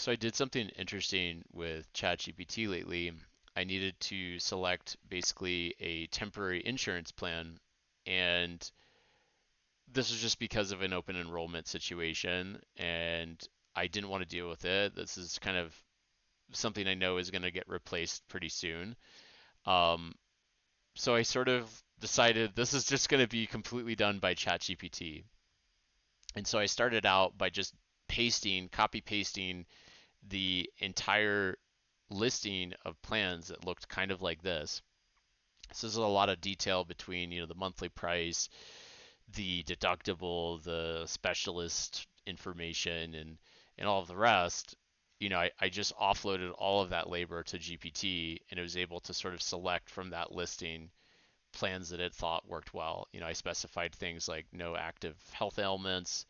So I did something interesting with ChatGPT lately. I needed to select basically a temporary insurance plan, and this was just because of an open enrollment situation, and I didn't want to deal with it. This is kind of something I know is going to get replaced pretty soon. Um, so I sort of decided this is just going to be completely done by ChatGPT. And so I started out by just copy pasting the entire listing of plans that looked kind of like this. So there's a lot of detail between, the monthly price, the deductible, the specialist information, and all of the rest. I just offloaded all of that labor to GPT, and it was able to sort of select from that listing plans that it thought worked well. I specified things like no active health ailments.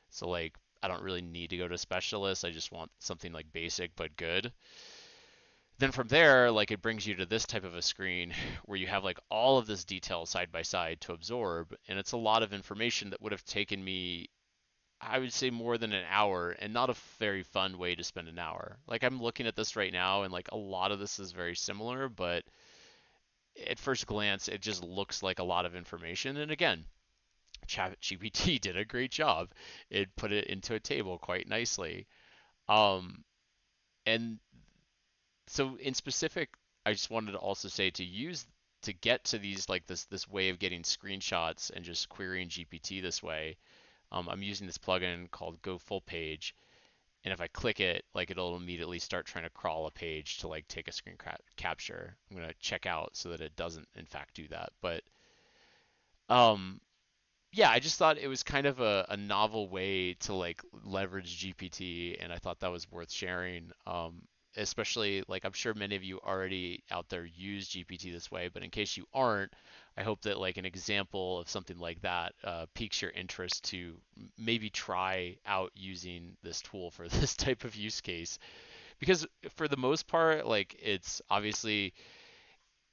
So like I don't really need to go to a specialist. I just want something like basic but good. Then from there, like it brings you to this type of a screen where you have like all of this detail side by side to absorb, and it's a lot of information that would have taken me, I would say, more than an hour, and not a very fun way to spend an hour. Like I'm looking at this right now, and like a lot of this is very similar, but at first glance, it just looks like a lot of information. And again, ChatGPT did a great job. It put it into a table quite nicely. Um, and so in specific, I just wanted to also say to get to these like this way of getting screenshots and just querying GPT this way. I'm using this plugin called GoFullPage, and if I click it, like it'll immediately start trying to crawl a page to like take a capture. I'm gonna check out so that it doesn't in fact do that. But um, yeah, I just thought it was kind of a novel way to like leverage GPT, and I thought that was worth sharing. Especially like I'm sure many of you already out there use GPT this way, but in case you aren't, I hope that like an example of something like that piques your interest to maybe try out using this tool for this type of use case. Because for the most part, like it's obviously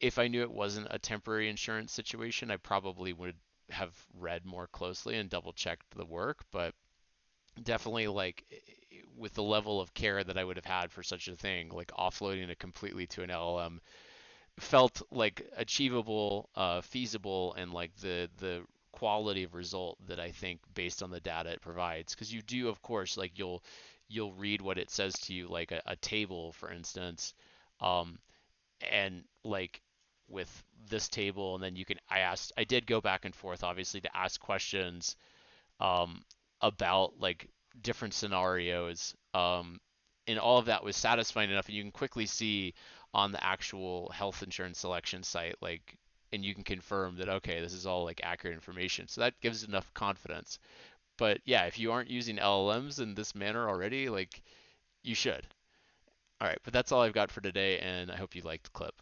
if I knew it wasn't a temporary insurance situation, I probably would have read more closely and double checked the work. But definitely, like with the level of care that I would have had for such a thing, like offloading it completely to an LLM felt like achievable, feasible, and like the quality of result that I think based on the data it provides. Because you do, of course, like you'll read what it says to you, like a table, for instance, um, and like with this table, and then I did go back and forth obviously to ask questions um, about like different scenarios, and all of that was satisfying enough, and you can quickly see on the actual health insurance selection site, like, and you can confirm that okay, this is all like accurate information, so that gives enough confidence. But yeah, if you aren't using LLMs in this manner already, like you should. All right, but that's all I've got for today, and I hope you liked the clip.